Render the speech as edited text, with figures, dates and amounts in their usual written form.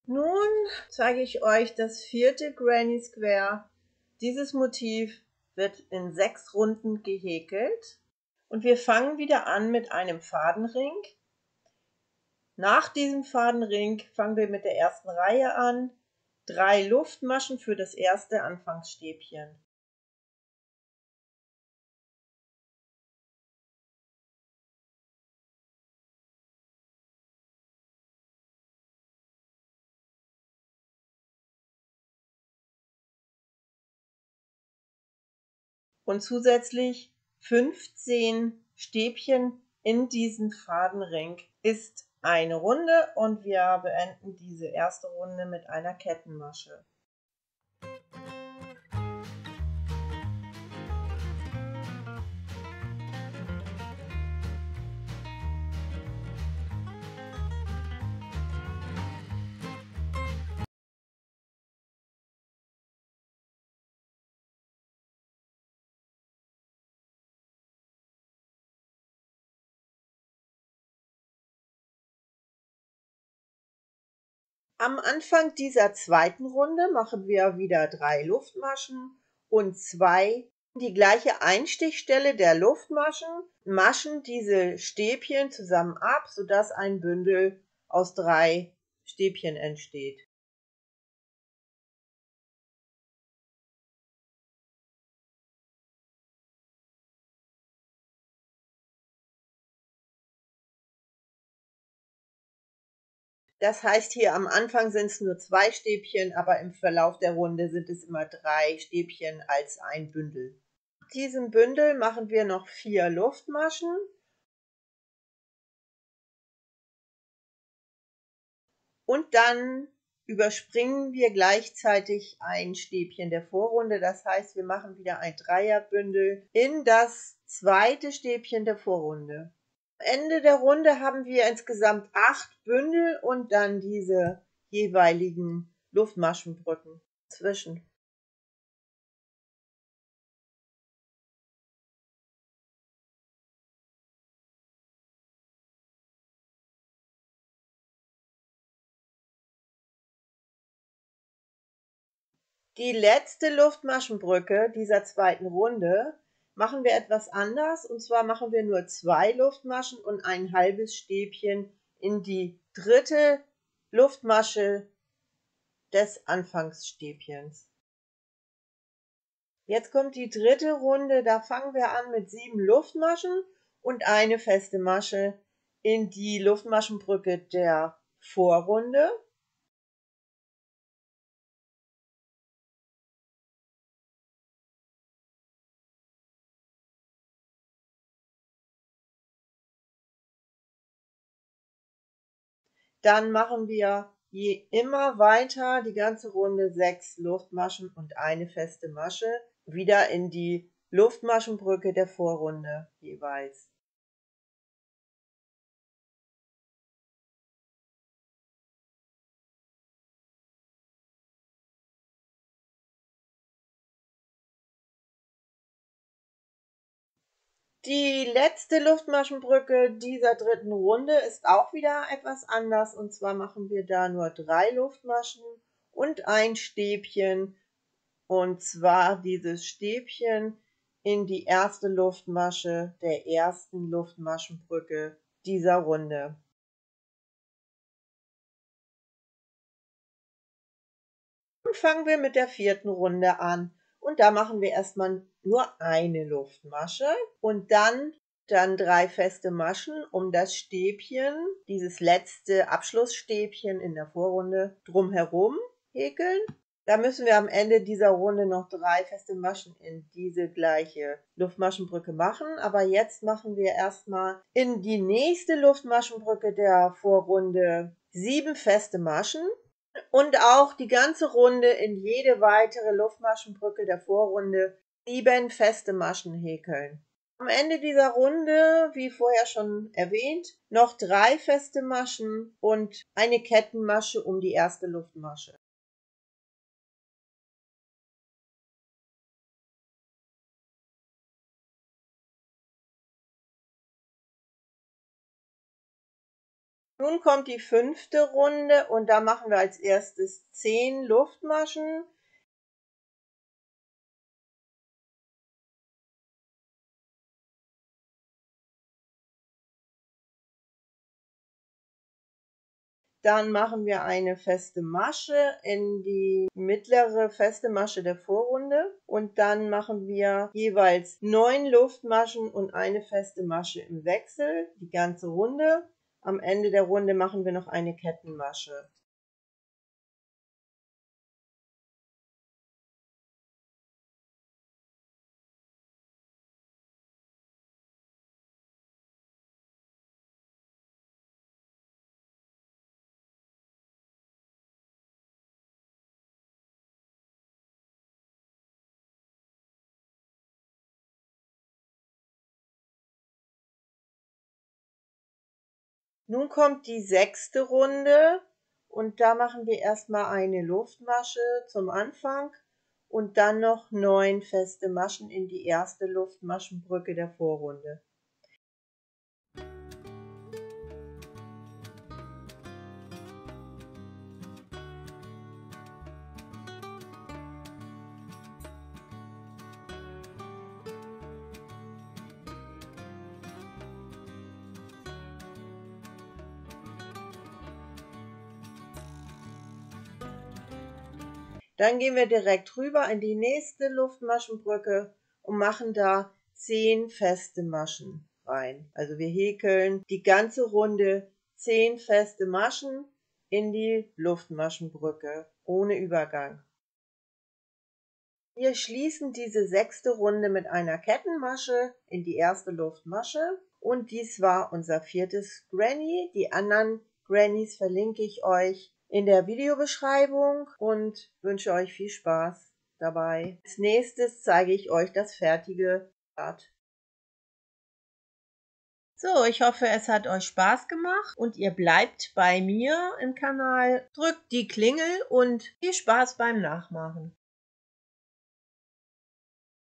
Nun zeige ich euch das vierte Granny Square. Dieses Motiv wird in 6 Runden gehäkelt und wir fangen wieder an mit einem Fadenring. Nach diesem Fadenring fangen wir mit der ersten Reihe an. 3 Luftmaschen für das erste Anfangsstäbchen. Und zusätzlich 15 Stäbchen in diesen Fadenring ist eine Runde und wir beenden diese erste Runde mit einer Kettenmasche. Am Anfang dieser zweiten Runde machen wir wieder 3 Luftmaschen und 2 die gleiche Einstichstelle der Luftmaschen, maschen diese Stäbchen zusammen ab, sodass ein Bündel aus 3 Stäbchen entsteht. Das heißt, hier am Anfang sind es nur 2 Stäbchen, aber im Verlauf der Runde sind es immer 3 Stäbchen als ein Bündel. Nach diesem Bündel machen wir noch 4 Luftmaschen und dann überspringen wir gleichzeitig ein Stäbchen der Vorrunde. Das heißt, wir machen wieder ein Dreierbündel in das zweite Stäbchen der Vorrunde. Am Ende der Runde haben wir insgesamt 8 Bündel und dann diese jeweiligen Luftmaschenbrücken zwischen. Die letzte Luftmaschenbrücke dieser zweiten Runde machen wir etwas anders, und zwar machen wir nur 2 Luftmaschen und ein halbes Stäbchen in die dritte Luftmasche des Anfangsstäbchens. Jetzt kommt die dritte Runde, da fangen wir an mit 7 Luftmaschen und eine feste Masche in die Luftmaschenbrücke der Vorrunde. Dann machen wir immer weiter die ganze Runde 6 Luftmaschen und eine feste Masche wieder in die Luftmaschenbrücke der Vorrunde jeweils. Die letzte Luftmaschenbrücke dieser dritten Runde ist auch wieder etwas anders, und zwar machen wir da nur 3 Luftmaschen und ein Stäbchen, und zwar dieses Stäbchen in die erste Luftmasche der ersten Luftmaschenbrücke dieser Runde. Und fangen wir mit der vierten Runde an. Und da machen wir erstmal nur eine Luftmasche und dann 3 feste Maschen um das Stäbchen, dieses letzte Abschlussstäbchen in der Vorrunde, drumherum häkeln. Da müssen wir am Ende dieser Runde noch 3 feste Maschen in diese gleiche Luftmaschenbrücke machen. Aber jetzt machen wir erstmal in die nächste Luftmaschenbrücke der Vorrunde 7 feste Maschen. Und auch die ganze Runde in jede weitere Luftmaschenbrücke der Vorrunde 7 feste Maschen häkeln. Am Ende dieser Runde, wie vorher schon erwähnt, noch 3 feste Maschen und eine Kettenmasche um die erste Luftmasche. Nun kommt die 5. Runde und da machen wir als erstes 10 Luftmaschen. Dann machen wir eine feste Masche in die mittlere feste Masche der Vorrunde und dann machen wir jeweils 9 Luftmaschen und eine feste Masche im Wechsel, die ganze Runde. Am Ende der Runde machen wir noch eine Kettenmasche. Nun kommt die 6. Runde und da machen wir erstmal eine Luftmasche zum Anfang und dann noch 9 feste Maschen in die erste Luftmaschenbrücke der Vorrunde. Dann gehen wir direkt rüber in die nächste Luftmaschenbrücke und machen da 10 feste Maschen rein. Also wir häkeln die ganze Runde 10 feste Maschen in die Luftmaschenbrücke ohne Übergang. Wir schließen diese 6. Runde mit einer Kettenmasche in die erste Luftmasche und dies war unser 4. Granny. Die anderen Grannies verlinke ich euch in der Videobeschreibung und wünsche euch viel Spaß dabei. Als nächstes zeige ich euch das fertige Rad. So, ich hoffe, es hat euch Spaß gemacht und ihr bleibt bei mir im Kanal. Drückt die Klingel und viel Spaß beim Nachmachen.